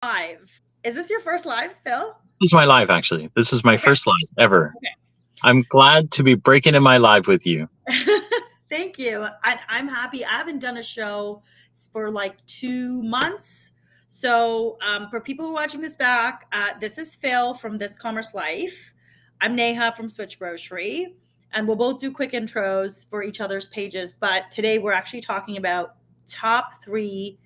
Live. Is this your first live, Phil? This is my live, actually. This is my Okay. first live ever. Okay. I'm glad to be breaking in my live with you. Thank you. I'm happy. I haven't done a show for like 2 months. So, for people who are watching this back, this is Phil from This Commerce Life. I'm Neha from SwitchGrocery, and we'll both do quick intros for each other's pages. But today we're actually talking about top three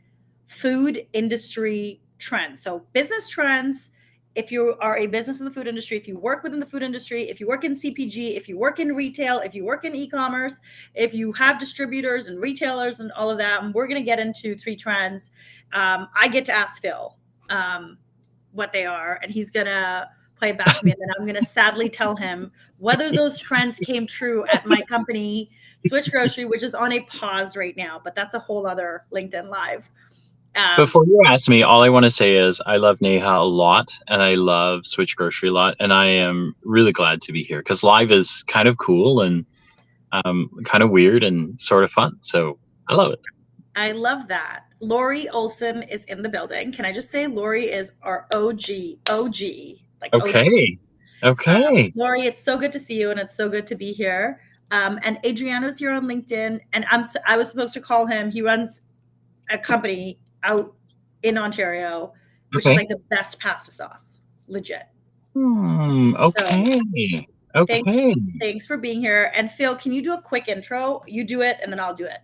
food industry trends. So, business trends. If you are a business in the food industry, if you work within the food industry, if you work in CPG, if you work in retail, if you work in e-commerce, if you have distributors and retailers and all of that, and we're going to get into three trends. I get to ask Phil what they are, and he's going to play it back to me, and then I'm going to sadly tell him whether those trends came true at my company, Switch Grocery, which is on a pause right now, but that's a whole other LinkedIn Live. Before you ask me, all I want to say is I love Neha a lot, and I love Switch Grocery a lot, and I am really glad to be here because live is kind of cool and kind of weird and sort of fun. So I love it. I love that. Lori Olson is in the building. Can I just say Lori is our OG, like OG. Okay. Lori, it's so good to see you, and it's so good to be here. And Adriano's here on LinkedIn, and I was supposed to call him. He runs a company out in Ontario, which is like the best pasta sauce, legit. Okay. So, okay. Thanks for being here. And Phil, can you do a quick intro? You do it, and then I'll do it.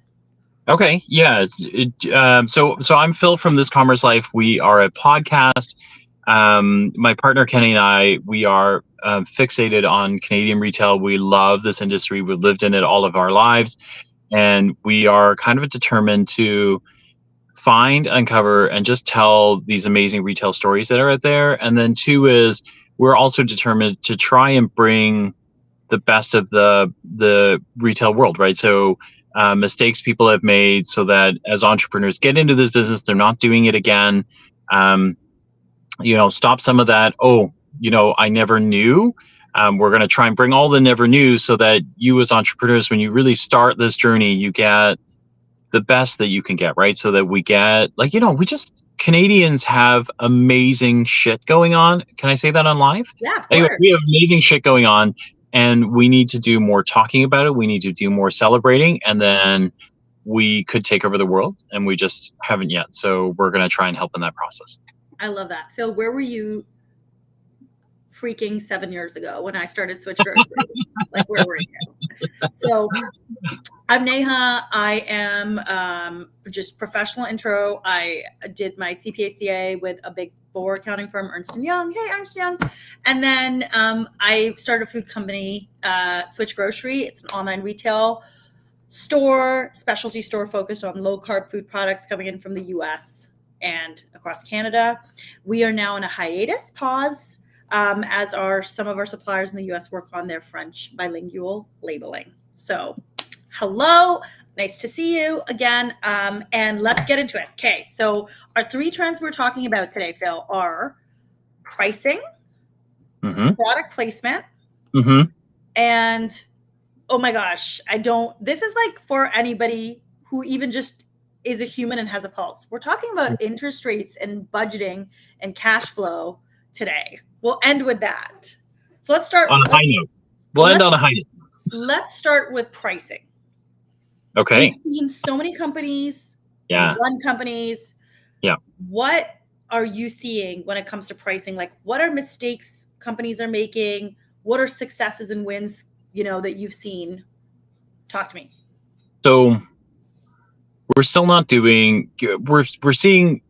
Okay. Yeah. So I'm Phil from This Commerce Life. We are a podcast. My partner Kenny and I, we are fixated on Canadian retail. We love this industry. We've lived in it all of our lives, and we are kind of determined to find, uncover, and just tell these amazing retail stories that are out there. And then two is we're also determined to try and bring the best of the retail world, right? So mistakes people have made so that as entrepreneurs get into this business, they're not doing it again. Stop some of that. I never knew. We're going to try and bring all the never knew so that you as entrepreneurs, when you really start this journey, you get the best that you can get, right? So that we get Canadians have amazing shit going on. Can I say that on live? Yeah, of course. Anyway, we have amazing shit going on, and we need to do more talking about it. We need to do more celebrating, and then we could take over the world, and we just haven't yet. So we're going to try and help in that process. I love that. Phil, where were you freaking 7 years ago when I started Switch Grocery? Like, where were you? So I'm Neha. I am just professional intro. I did my CPA with a big four accounting firm, Ernst & Young. Hey, Ernst & Young. And then I started a food company, Switch Grocery. It's an online retail store, specialty store focused on low-carb food products coming in from the U.S. and across Canada. We are now in a hiatus, pause, as are some of our suppliers in the U.S. work on their French bilingual labeling. So, hello, nice to see you again, and let's get into it. Okay, so our three trends we're talking about today, Phil, are pricing, product placement, and oh my gosh, this is like for anybody who even just is a human and has a pulse. We're talking about interest rates and budgeting and cash flow today. We'll end with that. So let's start on a high note. We'll end on a high note. Let's start with pricing. Okay. We've seen so many companies, run companies. Yeah. What are you seeing when it comes to pricing? Like, what are mistakes companies are making? What are successes and wins, that you've seen? Talk to me. So we're still not doing, we're seeing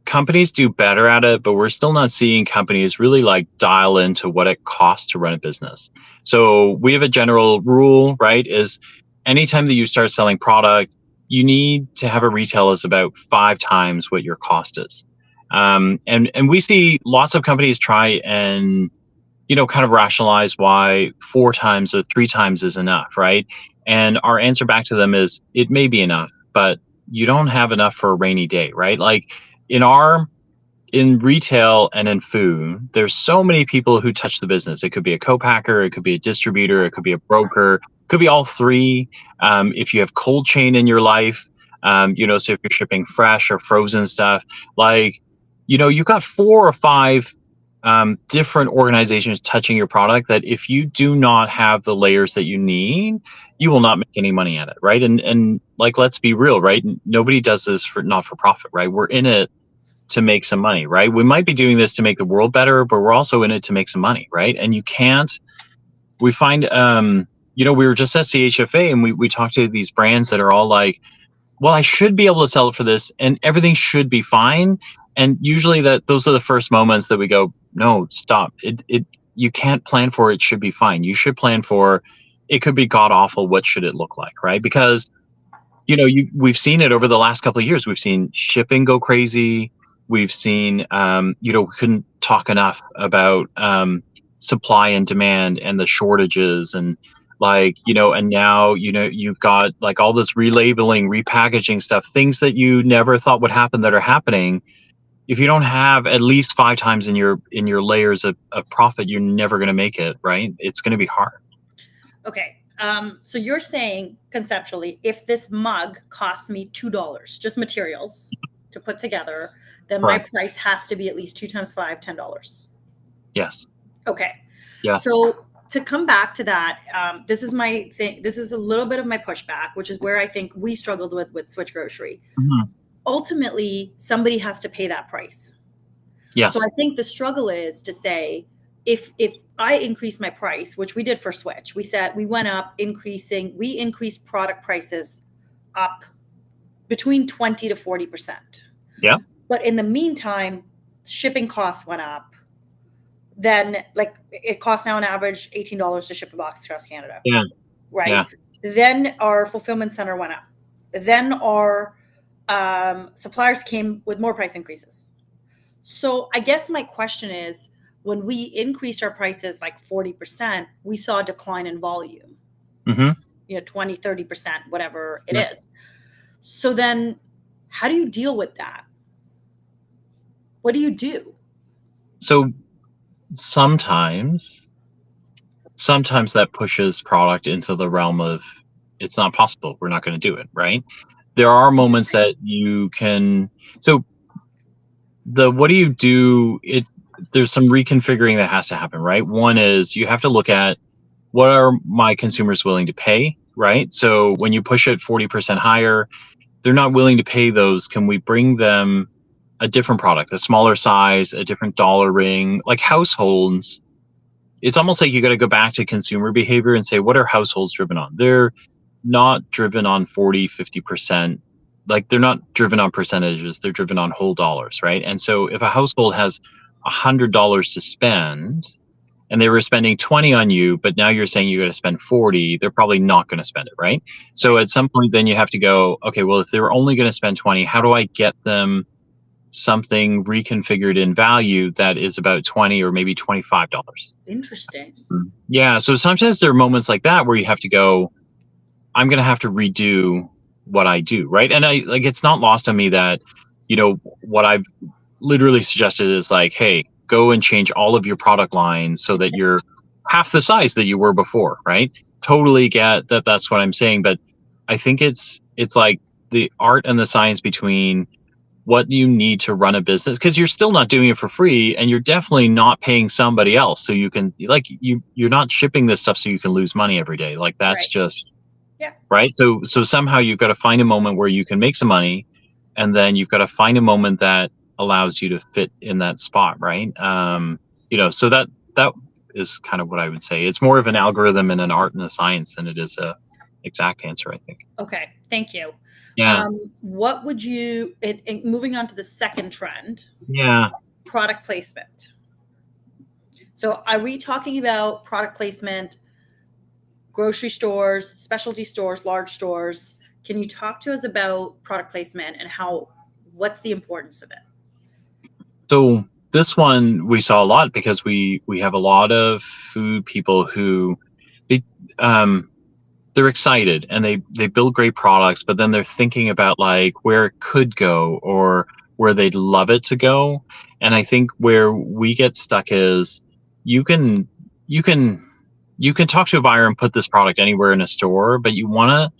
companies do better at it, but we're still not seeing companies really like dial into what it costs to run a business. So we have a general rule, right? Is anytime that you start selling product, you need to have a retail is about 5 times what your cost is. And we see lots of companies try and, kind of rationalize why 4 times or 3 times is enough, right? And our answer back to them is it may be enough, but you don't have enough for a rainy day, right? Like in retail and in food, there's so many people who touch the business. It could be a co-packer, it could be a distributor, it could be a broker, it could be all three. If you have cold chain in your life, so if you're shipping fresh or frozen stuff, like you've got 4 or 5 different organizations touching your product that if you do not have the layers that you need, you will not make any money at it, right? And like, let's be real, right? Nobody does this for not for profit, right? We're in it to make some money, right? We might be doing this to make the world better, but we're also in it to make some money, right? And you can't. We find, we were just at CHFA and we talked to these brands that are all like, well, I should be able to sell it for this and everything should be fine. And usually those are the first moments that we go, no, stop. You can't plan for it should be fine. You should plan for it could be god awful. What should it look like, right? Because we've seen it over the last couple of years. We've seen shipping go crazy. We've seen we couldn't talk enough about supply and demand and the shortages and and now you've got like all this relabeling, repackaging stuff, things that you never thought would happen that are happening. If you don't have at least 5 times in your layers of profit, you're never going to make it, right? It's going to be hard. Okay. So you're saying conceptually, if this mug costs me $2, just materials to put together, then Correct. my price has to be at least 2 times 5, $10. Yes. Okay. Yeah. So to come back to that, this is my thing. This is a little bit of my pushback, which is where I think we struggled with SwitchGrocery. Mm-hmm. Ultimately, somebody has to pay that price. Yes. So I think the struggle is to say, if I increase my price, which we did for Switch, we increased product prices up between 20 to 40%. Yeah. But in the meantime, shipping costs went up. Then like it costs now on average $18 to ship a box across Canada. Yeah. Right. Yeah. Then our fulfillment center went up. Then our suppliers came with more price increases. So I guess my question is, when we increased our prices like 40%, we saw a decline in volume, 20, 30%, whatever it is. So then how do you deal with that? What do you do? So sometimes that pushes product into the realm of it's not possible. We're not going to do it. Right. There are moments that you can. So what do you do? There's some reconfiguring that has to happen, right? One is you have to look at what are my consumers willing to pay, right? So when you push it 40% higher, they're not willing to pay those. Can we bring them a different product, a smaller size, a different dollar ring? Like households, it's almost like you got to go back to consumer behavior and say, what are households driven on? They're not driven on 40, 50%. Like they're not driven on percentages, they're driven on whole dollars, right? And so if a household has $100 to spend and they were spending 20 on you, but now you're saying you got to spend 40, they're probably not going to spend it, right? So at some point then you have to go, okay, well, if they were only going to spend 20, how do I get them something reconfigured in value that is about 20 or maybe $25? Interesting. Yeah. So sometimes there are moments like that where you have to go, I'm going to have to redo what I do. Right. And it's not lost on me that, what I've literally suggested is like, hey, go and change all of your product lines so that you're half the size that you were before. Right. Totally get that. That's what I'm saying. But I think it's like the art and the science between what you need to run a business, because you're still not doing it for free and you're definitely not paying somebody else. So you can you're not shipping this stuff so you can lose money every day. Like that's Right. just Yeah. Right. So somehow you've got to find a moment where you can make some money, and then you've got to find a moment that allows you to fit in that spot. Right. So that is kind of what I would say. It's more of an algorithm and an art and a science than it is a exact answer, I think. Okay. Thank you. Yeah. What would you, moving on to the second trend? Yeah. Product placement. So are we talking about product placement, grocery stores, specialty stores, large stores? Can you talk to us about product placement and what's the importance of it? So this one we saw a lot because we have a lot of food people who they're excited and they build great products, but then they're thinking about like where it could go or where they'd love it to go. And I think where we get stuck is you can talk to a buyer and put this product anywhere in a store, but you want to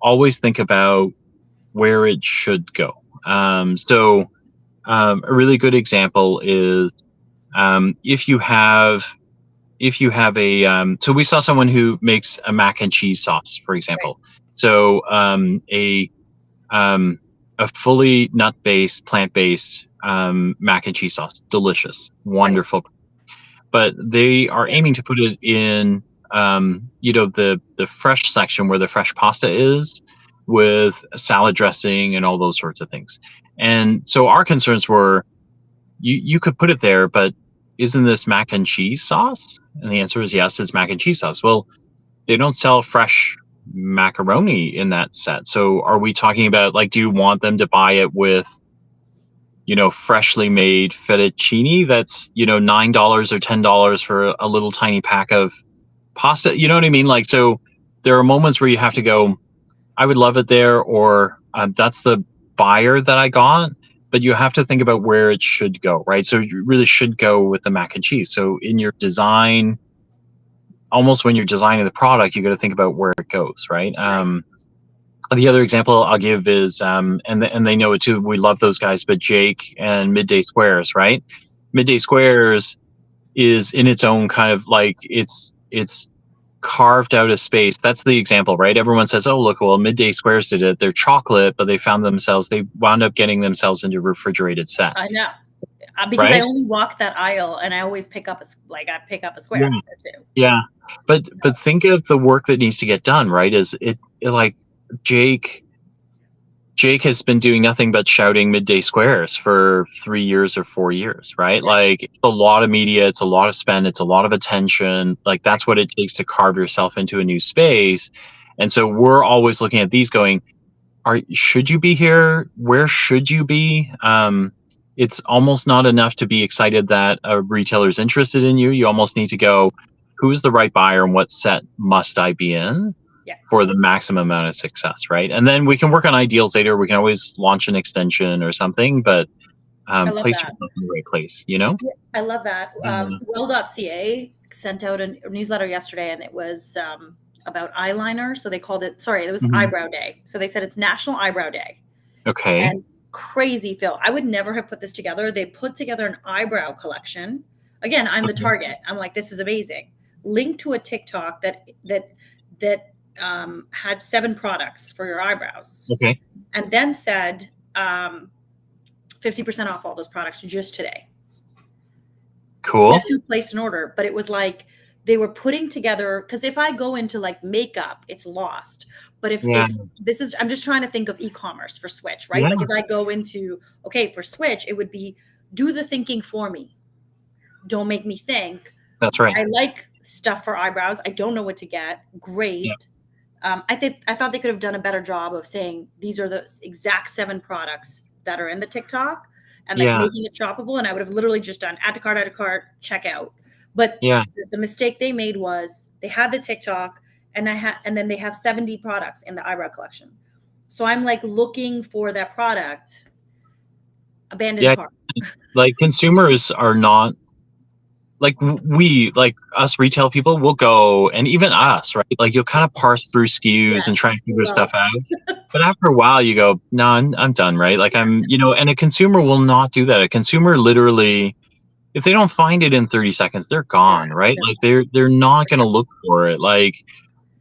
always think about where it should go. So A really good example is if you have so we saw someone who makes a mac and cheese sauce, for example. So a fully nut-based, plant-based mac and cheese sauce, delicious, wonderful. But they are aiming to put it in the fresh section where the fresh pasta is, with salad dressing and all those sorts of things. And so our concerns were, you could put it there, but isn't this mac and cheese sauce? And the answer is yes, it's mac and cheese sauce. Well, they don't sell fresh macaroni in that set. So are we talking about, like, do you want them to buy it with, freshly made fettuccine that's, $9 or $10 for a little tiny pack of pasta? You know what I mean? Like, so there are moments where you have to go, I would love it there, or that's the buyer that I got. But you have to think about where it should go, right? So you really should go with the mac and cheese. So in your design, almost when you're designing the product, you got to think about where it goes, right? The other example I'll give is, and they know it too, we love those guys, but Jake and Midday Squares, right? Midday Squares is in its own kind of, like, it's carved out a space. That's the example, right? Everyone says, oh, look, well, Midday Squares did it. They're chocolate, but they wound up getting themselves into a refrigerated set. I know. Because I only walk that aisle, and I always pick up a square there too. Yeah. But think of the work that needs to get done, right? Is it like Jake has been doing nothing but shouting Midday Squares for 3 years or 4 years, right? Yeah. Like, it's a lot of media, it's a lot of spend, it's a lot of attention. Like, that's what it takes to carve yourself into a new space. And so we're always looking at these going, should you be here? Where should you be? It's almost not enough to be excited that a retailer is interested in you. You almost need to go, who's the right buyer and what set must I be in for the maximum amount of success, right? And then we can work on ideals later. We can always launch an extension or something, but place yourself in the right place, Yeah, I love that. Well.ca sent out a newsletter yesterday, and it was about eyeliner. So they called it, it was Eyebrow Day. So they said it's National Eyebrow Day. Okay. And crazy, Phil. I would never have put this together. They put together an eyebrow collection. Again, I'm the target. I'm like, this is amazing. Linked to a TikTok that had 7 products for your eyebrows. Okay. And then said 50% off all those products just today. Cool. Just to place an order. But it was like they were putting together, because if I go into like makeup, it's lost. But if this is, I'm just trying to think of e-commerce for Switch, right? Like if I go into, for Switch, it would be, do the thinking for me. Don't make me think. That's right. I like stuff for eyebrows. I don't know what to get. Great. Yeah. I thought they could have done a better job of saying these are the exact 7 products that are in the TikTok, and like making it shoppable. And I would have literally just done add to cart, check out. But the mistake they made was they had the TikTok, and then they have 70 products in the eyebrow collection. So I'm like looking for that product, abandoned cart. Like, consumers are not, like, we, like us retail people will go, and even us, right? Like, you'll kind of parse through SKUs and try and figure stuff out. But after a while you go, no, I'm done, right? Like, and a consumer will not do that. A consumer literally, if they don't find it in 30 seconds, they're gone, right? Like, they're not going to look for it. Like,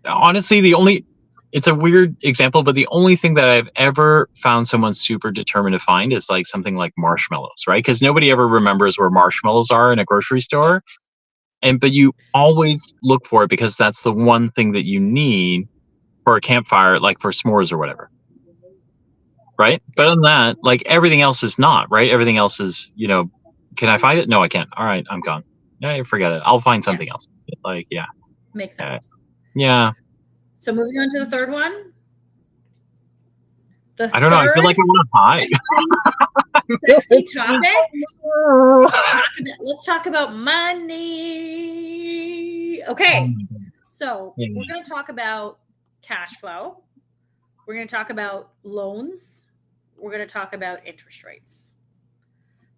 honestly, it's a weird example, but the only thing that I've ever found someone super determined to find is like something like marshmallows, right? Because nobody ever remembers where marshmallows are in a grocery store. But you always look for it because that's the one thing that you need for a campfire, like for s'mores or whatever. Right? But other than that, like, everything else is not, right? Everything else is, can I find it? No, I can't. All right, I'm gone. Yeah, forget it. I'll find something else. Like, Makes sense. Yeah. So moving on to the third one. I don't know. I feel like I want to hide. Sexy topic. Let's talk about money. Okay. So we're going to talk about cash flow. We're going to talk about loans. We're going to talk about interest rates.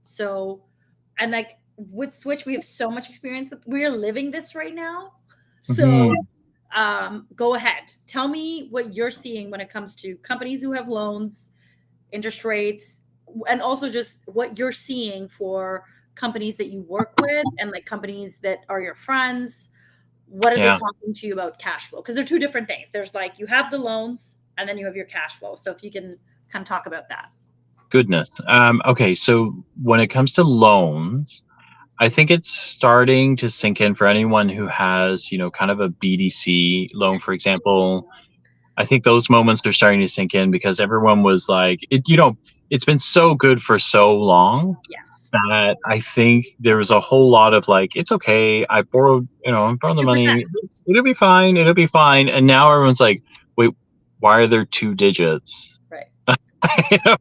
So, and like with Switch, we have so much experience with, we're living this right now. So go ahead. Tell me what you're seeing when it comes to companies who have loans, interest rates. and also just what you're seeing for companies that you work with and like companies that are your friends. What are they Yeah. talking to you about cash flow? Because they're two different things. There's like you have the loans and then you have your cash flow. So if you can kind of talk about that. Goodness. Okay, so when it comes to loans, I think it's starting to sink in for anyone who has, kind of a BDC loan, for example. I think those moments are starting to sink in because everyone was like, it's been so good for so long Yes. that I think there was a whole lot of like, it's okay. I borrowed the 2%. money. It'll be fine. It'll be fine. And now everyone's like, wait, why are there 2 digits Right.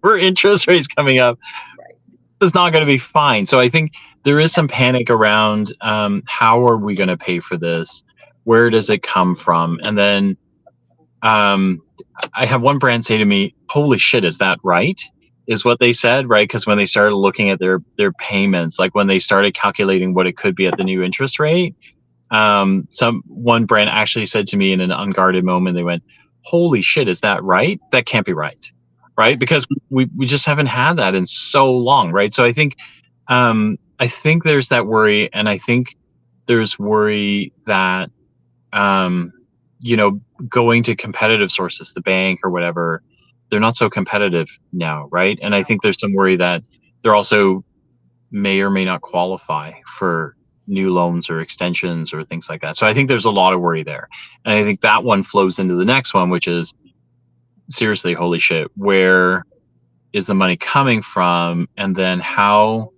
for interest rates coming up? Right. This is not going to be fine. So I think there is some panic around how are we going to pay for this? Where does it come from? And then I have one brand say to me, "Holy shit, is that right?" Is what they said, right? Because when they started looking at their payments, like when they started calculating what it could be at the new interest rate, one brand actually said to me in an unguarded moment, they went, "Holy shit, is that right? That can't be right." Right? Because we just haven't had that in so long, right? So I think there's that worry, and I think there's worry that going to competitive sources, the bank or whatever, they're not so competitive now, right? And I think there's some worry that they're also may or may not qualify for new loans or extensions or things like that. So I think there's a lot of worry there. And I think that one flows into the next one, which is seriously, holy shit, where is the money coming from? And then how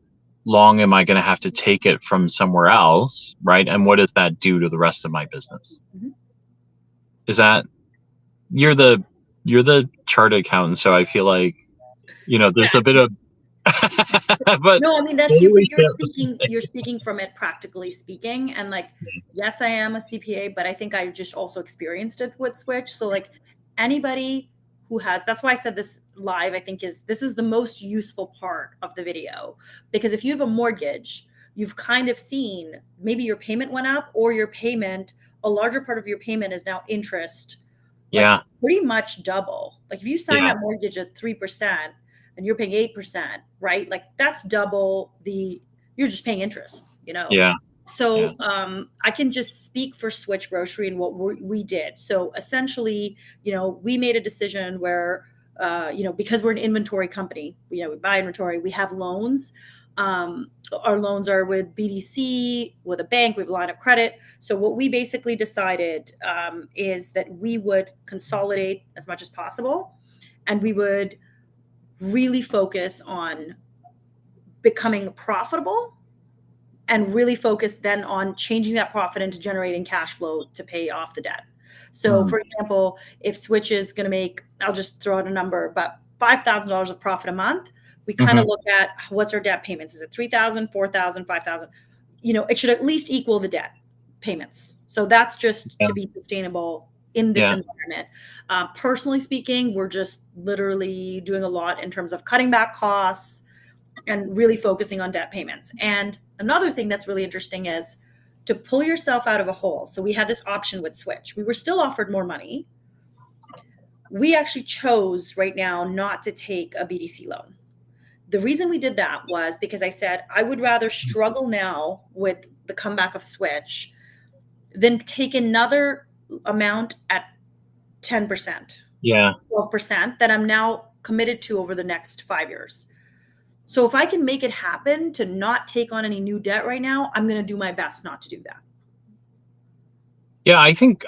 long am I going to have to take it from somewhere else, right? And what does that do to the rest of my business? Mhm. Is that you're the chartered accountant, so I feel like there's a bit of but No, I mean that's you're speaking from it practically speaking. And like, yes, I am a CPA, but I think I just also experienced it with Switch. So like anybody who has, that's why I said this live, I think this is the most useful part of the video. Because if you have a mortgage, you've kind of seen maybe your payment went up or a larger part of your payment is now interest. Like yeah, pretty much double. Like if you sign yeah, that mortgage at 3%, and you're paying 8%, right? Like that's double you're just paying interest, yeah, yeah, So I can just speak for SwitchGrocery and what we did. So essentially, we made a decision where, because we're an inventory company, we buy inventory, we have loans. Our loans are with BDC, with a bank, we have a line of credit. So what we basically decided is that we would consolidate as much as possible, and we would really focus on becoming profitable and really focus then on changing that profit into generating cash flow to pay off the debt. So for example, if Switch is going to make, I'll just throw out a number, but $5,000 of profit a month, we kind of look at what's our debt payments. Is it 3,000, 4,000, 5,000? It should at least equal the debt payments. So that's just to be sustainable in this environment. Personally speaking, we're just literally doing a lot in terms of cutting back costs and really focusing on debt payments. And another thing that's really interesting is to pull yourself out of a hole. So we had this option with Switch. We were still offered more money. We actually chose right now not to take a BDC loan. The reason we did that was because I said I would rather struggle now with the comeback of Switch than take another amount at 10%, 12% that I'm now committed to over the next 5 years. So if I can make it happen to not take on any new debt right now, I'm going to do my best not to do that. Yeah, I think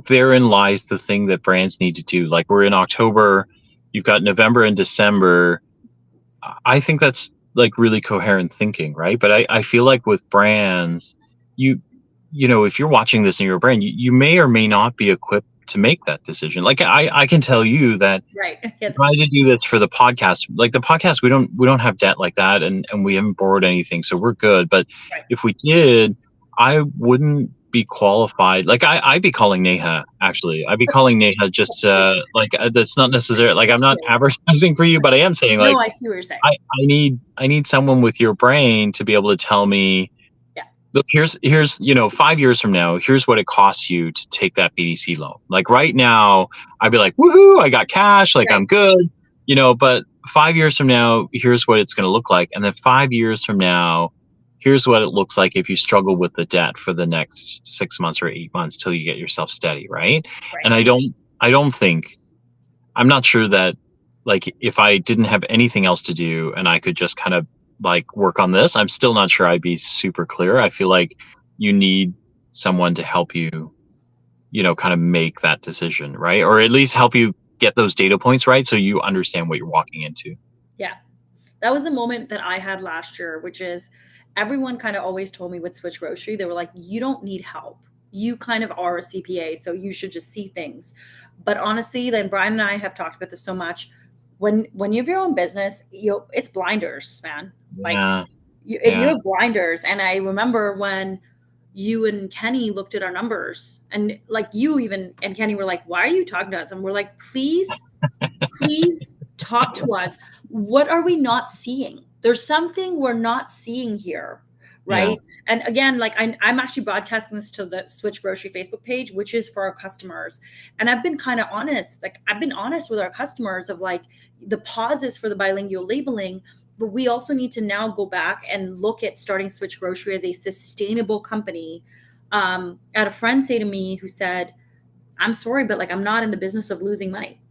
therein lies the thing that brands need to do. Like we're in October, you've got November and December. I think that's like really coherent thinking, right? But I feel like with brands, if you're watching this in your brand, you may or may not be equipped to make that decision. Like I can tell you that right. Try to do this for the podcast. Like the podcast, we don't have debt like that, and we haven't borrowed anything, so we're good. But if we did, I wouldn't be qualified. Like I'd be calling Neha. Actually, I'd be calling Neha. Just that's not necessary. Like I'm not advertising for you, but I am saying like no, I see what you're saying. I need someone with your brain to be able to tell me. Look, here's 5 years from now, here's what it costs you to take that BDC loan. Like right now, I'd be like, woohoo, I got cash, like I'm good, but 5 years from now, here's what it's going to look like. And then 5 years from now, here's what it looks like if you struggle with the debt for the next 6 months or 8 months till you get yourself steady. Right. Right. And I don't think, I'm not sure that, like, if I didn't have anything else to do and I could just kind of like work on this, I'm still not sure I'd be super clear. I feel like you need someone to help you, kind of make that decision, right? Or at least help you get those data points right so you understand what you're walking into. Yeah. That was a moment that I had last year, which is everyone kind of always told me with SwitchGrocery, they were like, you don't need help. You kind of are a CPA, so you should just see things. But honestly, then Brian and I have talked about this so much. When you have your own business, it's blinders, man. Like Yeah. you Yeah. have blinders. And I remember when you and Kenny looked at our numbers, and like you even and Kenny were like, why are you talking to us? And we're like, please talk to us. What are we not seeing? There's something we're not seeing here, Yeah. right? And again, like I'm actually broadcasting this to the SwitchGrocery Facebook page, which is for our customers. And I've been kind of honest. Like I've been honest with our customers of like the pauses for the bilingual labeling, but we also need to now go back and look at starting SwitchGrocery as a sustainable company. I had a friend say to me who said, I'm sorry, but like I'm not in the business of losing money.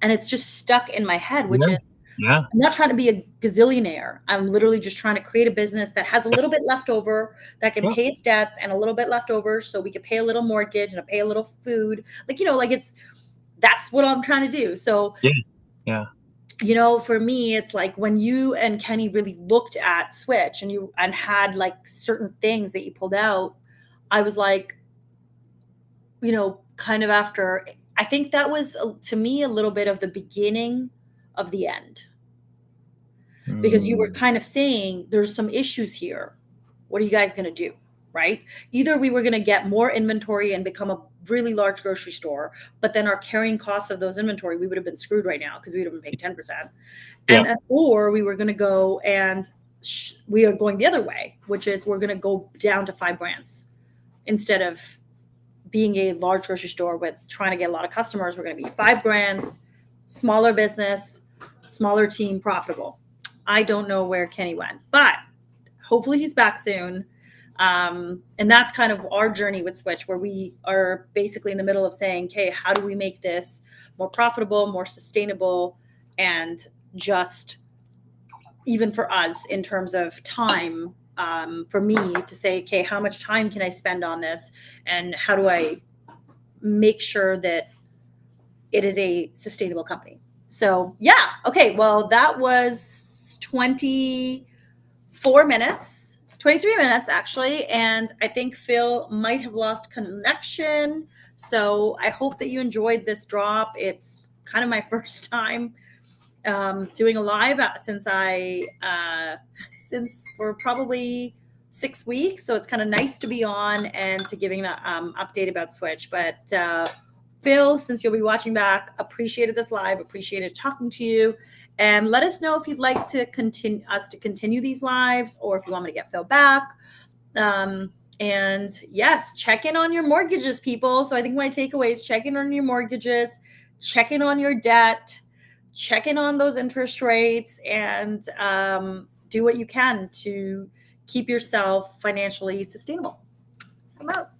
And it's just stuck in my head, which is Yeah. I'm not trying to be a gazillionaire. I'm literally just trying to create a business that has a little bit left over, that can Yeah. pay its debts and a little bit left over so we could pay a little mortgage and pay a little food. Like, like that's what I'm trying to do. So, Yeah. for me, it's like when you and Kenny really looked at Switch and had like certain things that you pulled out, I was like, kind of after, I think that was to me a little bit of the beginning of the end, because you were kind of saying there's some issues here. What are you guys going to do? Right? Either we were going to get more inventory and become a really large grocery store, but then our carrying costs of those inventory, we would have been screwed right now because we would have been paying 10%. Yeah. Or we were going to go and we are going the other way, which is we're going to go down to 5 brands instead of being a large grocery store with trying to get a lot of customers. We're going to be 5 brands, smaller business, smaller team, profitable. I don't know where Kenny went, but hopefully he's back soon. And that's kind of our journey with Switch, where we are basically in the middle of saying, okay, how do we make this more profitable, more sustainable, and just even for us in terms of time, for me to say, okay, how much time can I spend on this? And how do I make sure that it is a sustainable company? So, yeah. Okay. Well, that was 24 minutes, 23 minutes actually. And I think Phil might have lost connection. So I hope that you enjoyed this drop. It's kind of my first time doing a live since for probably 6 weeks. So it's kind of nice to be on and to giving an update about Switch. But Phil, since you'll be watching back, appreciated this live, appreciated talking to you. And let us know if you'd like to continue these lives, or if you want me to get Phil back. And yes, check in on your mortgages, people. So I think my takeaway is check in on your mortgages, check in on your debt, check in on those interest rates, and do what you can to keep yourself financially sustainable. I'm out.